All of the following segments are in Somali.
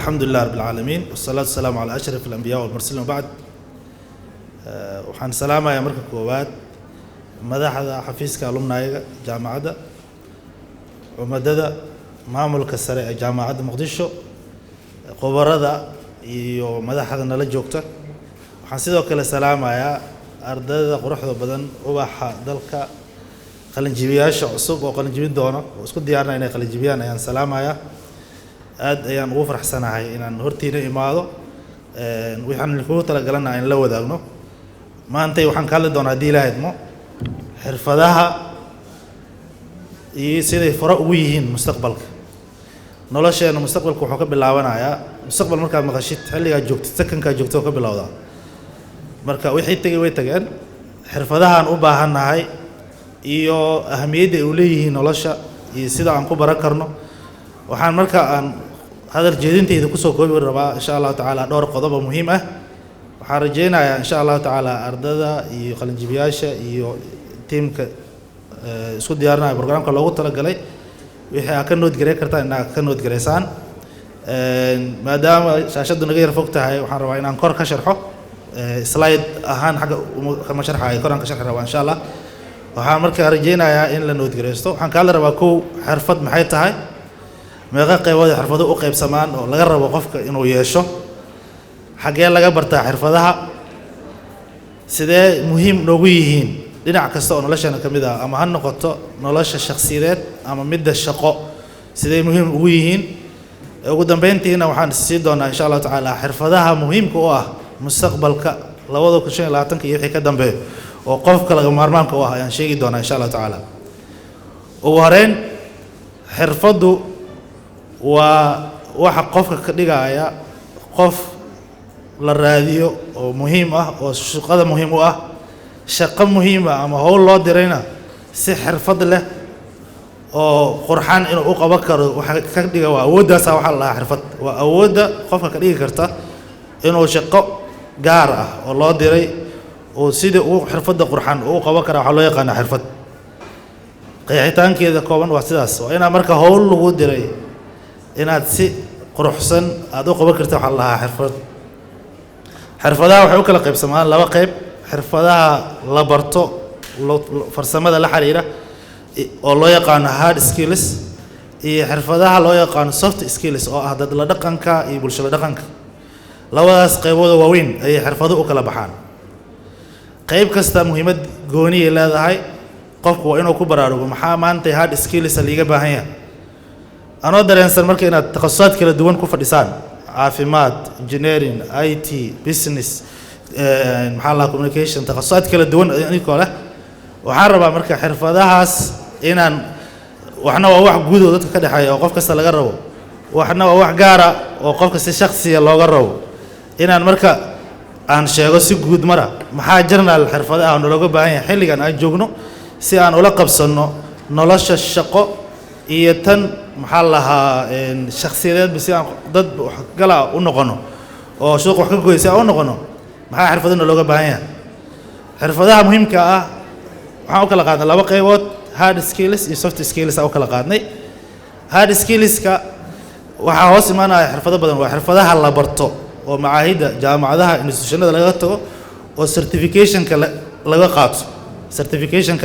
الحمد لله رب العالمين والصلاة والسلام على أشرف الأنبياء والمرسلين وبعد وحان سلامة يا مركب كوبات مدحدا حفيزك ألومنايغا جامعة ومددا maamulka sare ee jaamacadda Muqdisho qobarada iyo madaxda nala joogta waxaan sidoo kale salaamayaa ardayda quruxda badan ubaxa dalka qalinjibiyaasha cusub oo qalinjibin doona oo isku diyaarna inay qalinjibiyaan ayaan salaamayaa aad ayaan ugu faraxsanahay inaan hortiina imaado waxaan ku tala galana in la wadaagno maanta waxaan ka hadli doonaa hadii Ilaahay idmo xirfadaha iyo sidii fara ugu yihiin mustaqbalka nolosheena mustaqbalku wuxuu ka bilaabanayaa mustaqbal markaad maqashid xilliga joogtid sakanka joogto ka bilowda marka wixii tagay way tageen xirfadahan u baahanahay iyo ahamiyadda ay u leeyihiin nolosha iyo sida aan ku baran karno waxaan marka aan hadal jeedinteeda ku soo koobi rabaa insha Allah taala dhowr qodob oo muhiim ah waxaan rajaynayaa insha Allah taala ardada iyo qalinjibiyaasha iyo teamka isku diyaarinayo barnaamijka loogu tala galay wixii aad ka nood gareey kartaa inaad ka nood gareysaan maadaama shaashadu naga yar fog tahay waxaan rabaa inaan kor ka sharxo slide ahaan xagga kama sharxayo kor aan ka sharxi rabaa insha Allah waxaan markaa rajaynayaa in la nood gareysto waxaan kala rabaa kow xirfad maxay tahay meeqa qaybood xirfado u qaybsamaan oo laga rabo qofka inuu yeesho xagee laga bartaa xirfadaha sidee muhiim noogu yihiin dhinac kasta oo noloshana kamid ah ama ha noqoto nolosha shakhsiyeed ama midda shaqo sidee muhiim ugu yihiin ugu dambeyntiina waxaan sii doonaa insha Allah taala xirfadaha muhiimka u ah mustaqbalka 2025 iyo wixii ka dambeeyo oo qofka laga maarmaanka u ah ayaan sheegi doonaa insha Allah taala ugu horeen xirfadu waa waxa qofka ka dhigaya qof la raadiyo oo muhiim ah oo shaqada muhiim u ah shaqo muhiim ah ama hawl loo dirayna si xirfad leh oo qurxan inuu u qaban karo waxa ka dhiga waa awooddaas waxa la xirfad waa awoodda qofka ka dhigi karta inuu shaqo gaar ah oo loo diray oo sidii uu xirfadda qurxan uu qaban karo waxa loo yaqaan xirfad qeexitaankeeda kooban waa sidaas waa inaad marka hawl lagu diray inaad si quruxsan aad u qaban karto waxa la xirfad xirfadaha waxay u kala qaybsamaan laba qayb xirfadaha la barto farsamada la xiriira oo loo yaqaan hard skills iyo xirfadaha loo yaqaan soft skills oo ah dad la dhaqanka iyo bulshada dhaqanka labadaas qaybood waaweyn ay xirfado u kala baxaan qayb kasta muhiimad gooni ay leedahay qofku waa inuu ku baraarugo maxaa maanta hard skills liiga baahan yahay anoo dareensan marka inaad takhasusaad kala duwan ku fadhisaan caafimaad engineering IT business maxaa la communication takhasusaad kala duwan inkoo leh waxaan rabaa marka xirfadahaas inaan waxna waa wax guud oo dadka ka dhaxeeyo oo qof kasta laga rabo waxna waa wax gaar ah oo qofka si shakhsi ah looga rabo inaan marka aan sheego si guud mara maxaa journal xirfadaha oo looga baahan yahay xilligan aan joogno si aan ula qabsano nolosha shaqo iyo tan maxaa lahaa shakhsiyadeed si aan dad wax gala u noqono oo suuq wax ka goysa u noqono maxaa xirfadana looga baahan yahay xirfadaha muhiimka ah waxaan u kala qaadnay laba qaybood hard skills iyo soft skills aan u kala qaadnay hard skills-ka waxaa hoos imaanaya xirfado badan waa xirfadaha la barto oo macaahidda jaamacadaha institutionada laga tago oo certification-ka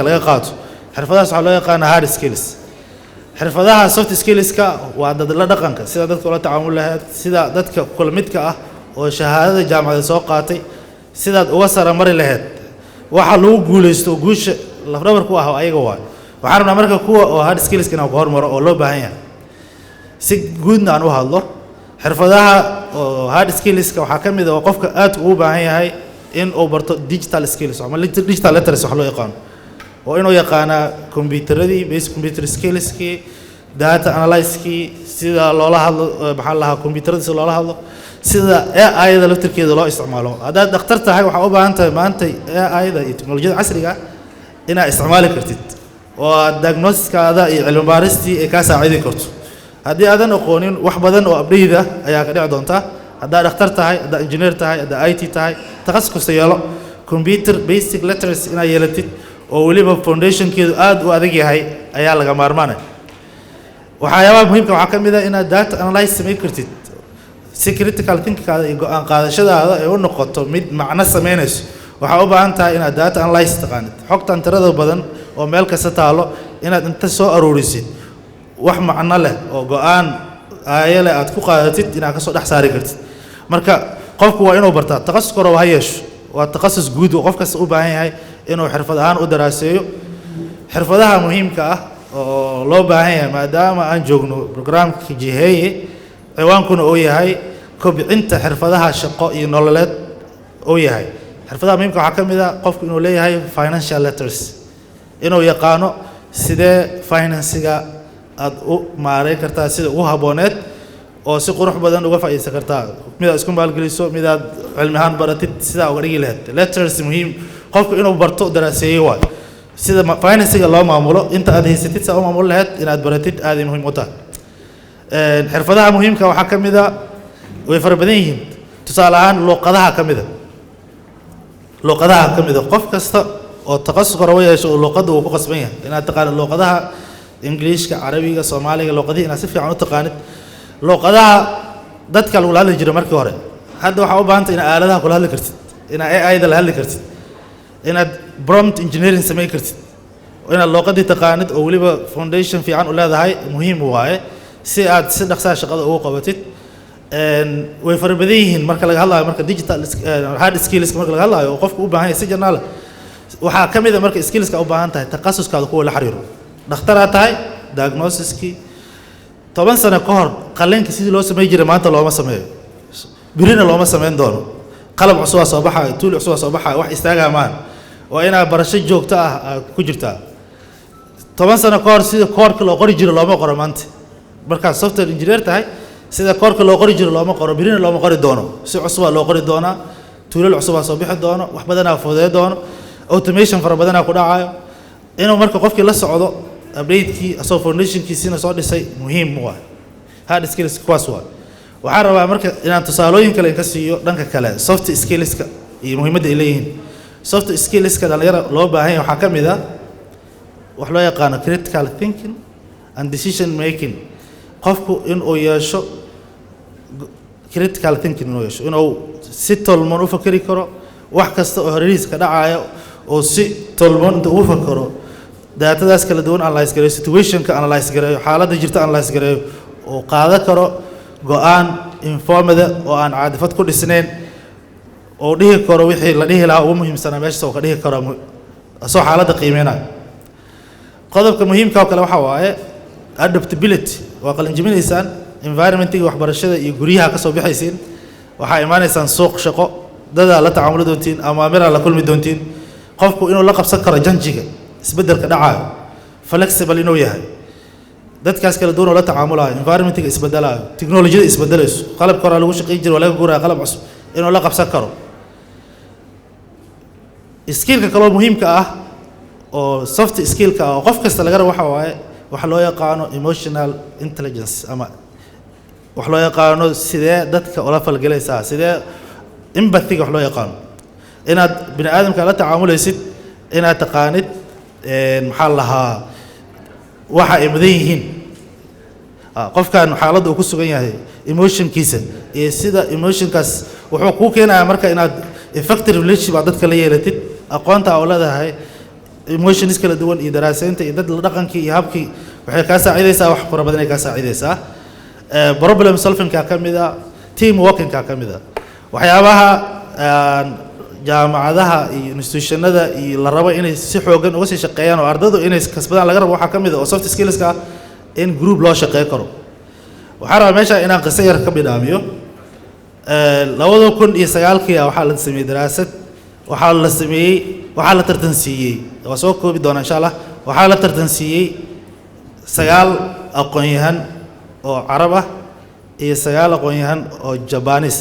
laga qaato xirfadahaas waxaa loo yaqaanaa hard skills xirfadaha soft skills-ka waa dad la dhaqanka sida dadka ula tacaamul lahayd sida dadka kula midka ah oo shahaadada jaamacada soo qaatay sidaad uga sara mari lahayd waxa lagu guuleysto guusha lafdhabar ku ah ayaga waxaan rabnaa marka kuwa oo hard skills kana ku hormaro oo loo baahan yahay si guudna aan u hadlo xirfadaha oo hard skills ka waxa kamid ah qofka aad ugu baahan yahay in uu barto digital skills ama digital literacy wax loo yaqaan oo inuu yaqaana computeradii basic computer skills ki data analysis ki sida loola hadlo maxaa lahaa computerada sida loola hadlo sida AI-da laftirkeeda loo isticmaalo hadaad dhakhtar tahay waxa u baahan tahay maanta AI-da iyo teknolojiyada casriga inaad isticmaali kartid oo diagnosis-kaada iyo cilmi baaristii ay ka saacidin karto haddii aadan aqoonin wax badan oo update ah ayaa ka dhici doonta haddaad dhakhtar tahay haddaad engineer tahay haddaad IT tahay takhasus kasta yeelo computer basic literacy inaad yeelatid oo weliba foundation-keedu aad u adag yahay ayaa laga maarmaanay waxyaabaha muhiimka waxaa ka mid ah inaad data analysis samayn kartid si critical thinkingkaada iyo go'aan qaadashadaada ay u noqoto mid macno samaynayso waxaa u baahan tahay inaad data analysis taqaanid xogtan tirada badan oo meel kasta taalo inaad inta soo aruurisid wax macno leh oo go'aan aayale aad ku qaadatid inaad ka soo dhex saari kartid marka qofku waa inuu bartaa takhasus koro ha yeesho waa takhasus guud oo qof kasta u baahan yahay inuu xirfad ahaan u daraaseeyo xirfadaha muhiimka ah oo loo baahan yahay maadaama aan joogno programka jiheeye ciwaankuna uu yahay kobcinta xirfadaha shaqo iyo nololeed uu yahay xirfadaha muhiimka waxaa ka mid ah qofku inuu leeyahay financial letters inuu yaqaano sidee finansiga aad u maareyn kartaa sida ugu habbooneed oo si qurux badan uga faa'iideysan kartaa midaad isku maalgeliso midaad cilmi ahaan baratid sidaa uga dhigi lahayd letters muhiim qofku inuu barto daraaseeyo waay sida finansiga loo maamulo inta aad haysatid saa u maamuli lahayd inaad baratid aaday muhiim u tahay xirfadaha muhiimka waxaa ka mid a way fara badan yihiin tusaale ahaan luuqadaha ka mid a luuqadaha ka mid a qof kasta oo takhasus koro yeesho oo luuqadda uu ku qasban yahay inaad taqaanid luuqadaha ingiliishka carabiga soomaaliga luuqadihi inaad si fiican u taqaanid luuqadaha dadka lagula hadli jiray markii hore hadda waxaa u baahanta inaad aaladaha kula hadli kartid inaad AI-da la hadli kartid inaad prompt engineering samayn kartid inaad luuqadii taqaanid oo weliba foundation fiican u leedahay muhiim waaye si aad si dhaqsaa shaqada ugu qabatid way fara badan yihiin marka laga hadlayo marka digital hard skills marka laga hadlayo oo qofku u baahan yahay si janaal waxaa ka mid ah marka skillska u baahan tahay takhasuskaada kuwa la xiriiro dhakhtaraa tahay diagnosiskii 10 sano ka hor qalliinka sidii loo sameyn jiray maanta looma sameeyo birina looma sameyn doono qalab cusub soo baxay tool cusub soo baxay wax istaaga maan waa inaad barasho joogto ah ku jirtaa 10 sano ka hor sida koorka loo qori jiray looma qoro maanta marka software engineer tahay sida koorka loo qori jiray looma qoro birina looma qori doono si cusub loo qori doona tool cusub soo bixi doono wax badan fududeey doono automation fara badan ku dhacayo inuu marka qofkii la socdo update-kii asoo foundation-kiisina soo dhisay muhiim waa hard skills kuwaas waa waxaan rabaa marka inaan tusaalooyin kale ka siiyo dhanka kale soft skills-ka iyo muhiimadda ay leeyihiin soft skills-ka dhalinyaro loo baahan yahay waxaa ka mid ah wax loo yaqaano critical thinking and decision making qofku inuu yeesho critical thinking inuu yeesho inuu si tolmoon u fakari karo wax kasta oo horeyska dhacayo oo si tolmoon inta u fakaro daatadaas kala duwan analyze gareeyo situationka analyze gareeyo xaaladda jirta analyze gareeyo oo qaadan karo go'aan informed oo aan caadifad ku dhisnayn oo dhihi karo wixii la dhihi lahaa ugu muhiimsanaa meesha oo ka dhihi karo soo xaaladda qiimeynaa qodobka muhiimka oo kale waxa waaye adaptability waa qalin jebinaysaan environmentiga waxbarashada iyo guryaha ka soo bixaysiin waxaa imaanaysaan suuq shaqo dada la tacaamuli doontiin ama mira la kulmi doontiin qofku inuu la qabsan karo janjiga isbeddelka dhacayo flexible inuu yahay dadkaas kala duwan oo la tacaamulayo environmentiga isbedelayo technology-da isbedelayso qalabka hore lagu shaqeyn jiray waa laga guuraya qalab cusub inuu la qabsan karo skillka kaloo muhiimka ah oo soft skillka oo qof kasta laga rabo waxa waaye waxa loo yaqaano emotional intelligence ama wax loo yaqaano sidee dadka ula falgalaysaa sidee empathy wax loo yaqaano inaad bini aadamka la tacaamulaysid inaad taqaanid maxaa lahaa waxa ay mudan yihiin qofkan xaaladda uu ku sugan yahay emotionkiisa iyo sida emotionkaas wuxuu kuu keenayaa marka inaad effective relationship aad dadka la yeelatid aqoonta oo leedahay emotions kala duwan iyo daraasaynta iyo dad dhaqankii iyo habkii waxay kaa saacidaysaa wax fara badan ay kaa saacidaysaa problem solving-ka ka mid ah team working-ka ka mid ah waxyaabaha jaamacadaha iyo institutionada iyo la rabo inay si xoogan uga sii shaqeeyaan oo ardaydu inay kasbadaan laga rabo waxaa ka mid ah oo soft skills-ka in group loo shaqeyn karo waxaan rabaa meesha inaan qiso yar ka bidhaamiyo 2009 waxaa la sameeyey daraasad waxaa la tartansiiyey waa soo koobi doonaa insha allah waxaa la tartansiiyey 9 aqoon-yahan oo carab ah iyo 9 aqoon-yahan oo Japanese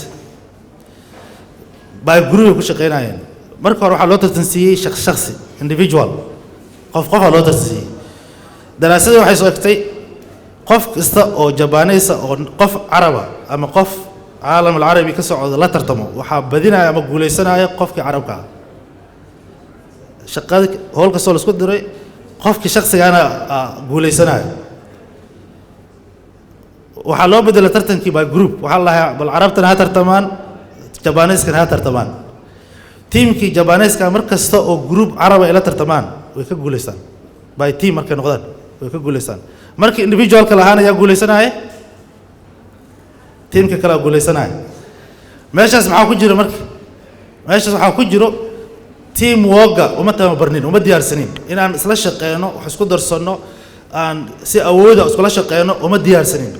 by group ku shaqeynayeen marka hore waxaa loo tartansiiyey shakhsi individual qof loo tartansiiyey daraasadii waxay soo egtay qof kasta oo Japanese oo qof carab ama qof caalam العربي ka socdo la tartamo waxa badinaya ama guuleysanaya qofkii carabka shaqada howlka soo la isku diray qofkii shakhsigaana guuleysanaya waxaa loo bedelay tartankii by group waxaa la lahaa bal carabtana ha tartamaan jabaaniiskana ha tartamaan tiimkii jabaaniiska mar kasta oo group caraba ay la tartamaan way ka guuleystaan by team markay noqdaan way ka guuleystaan markii individualka lahaana ayaa guuleysanaya tiimka kale guuleysanaya meeshaas maxaa ku jira marka meeshaas waxaa ku jiro team worka uma tababarnin uma diyaarsanin inaan isla shaqeyno wax isku darsanno aan si awooda iskula shaqeyno uma diyaarsanin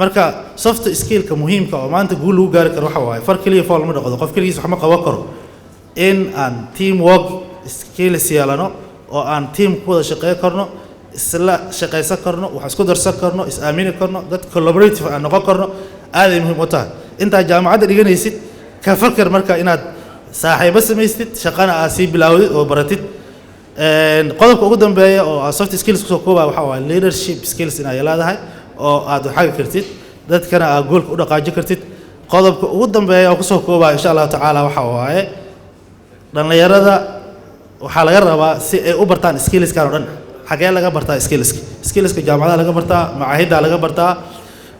marka soft skill-ka muhiimka oo maanta guul lagu gaari karo waxa waaye far kaliya fool ma dhaqdo qof kaligiis wax ma qaban karo in aan team work skills yeelano oo aan team ku wada shaqeyn karno isla shaqeysan karno wax isku darsan karno is aamini karno dad collaborative aan noqon karno aad ay muhiim u tahay inta jaamacadda dhiganaysid ka fakar marka inaad saaxiibo samaystid shaqana aad sii bilaawdid oo baratid qodobka ugu dambeeya oo soft skills ku soo koobaa waxa waaye leadership skills inaad leedahay oo aad xaq kartid dadkana aad goolka u dhaqaaji kartid qodobka ugu dambeeya oo ku soo koobaa insha Allah tacaala waxa waaye dhalinyarada waxaa laga rabaa si ay u bartaan skills-kan oo dhan xagee laga bartaa skills-ka jaamacadaha laga bartaa macaahidda laga bartaa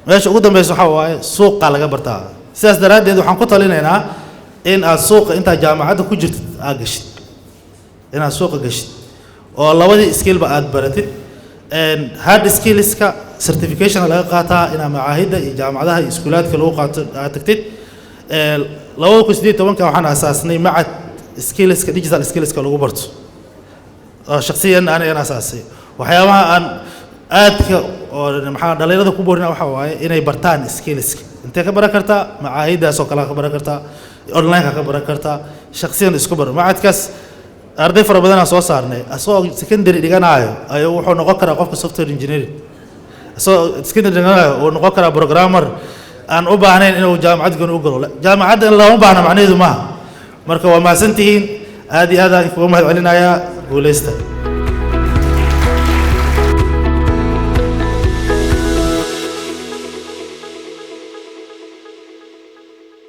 meesha ugu dambaysa waxa waaye suuqa laga bartaa sidaas daraaddeed waxaan ku talinaynaa in aad suuqa inta jaamacadda ku jirtid aad gashid inaad suuqa gashid oo labadii skillba aad baratid hard skills-ka certification laga qaataa ina macaahidda iyo jaamacadaha iyo iskuulaadka lagu qaato aad tagtid 2018 waxaan asaasnay macad skills-ka digital skills-ka lagu barto shakhsiyan ana asaasay waxyaabaha aan aadka oo maxaa dhalinyarada ku boorina waxa waaye inay bartaan skills-ka intee ka baran kartaa macaahiddaas oo kale ka baran kartaa online ka baran kartaa shakhsiyan isku baro macadkaas arday fara badan soo saarnay asoo secondary dhiganayo ayuu wuxuu noqon karaa qofka software engineering asoo secondary dhiganayo oo noqon karaa programmer aan u baahnayn inuu jaamacad goon u galo jaamacadda in loo baahna macnaheedu maaha marka waa maasantihiin aad iyo aad aan kugu mahad celinayaa guuleysta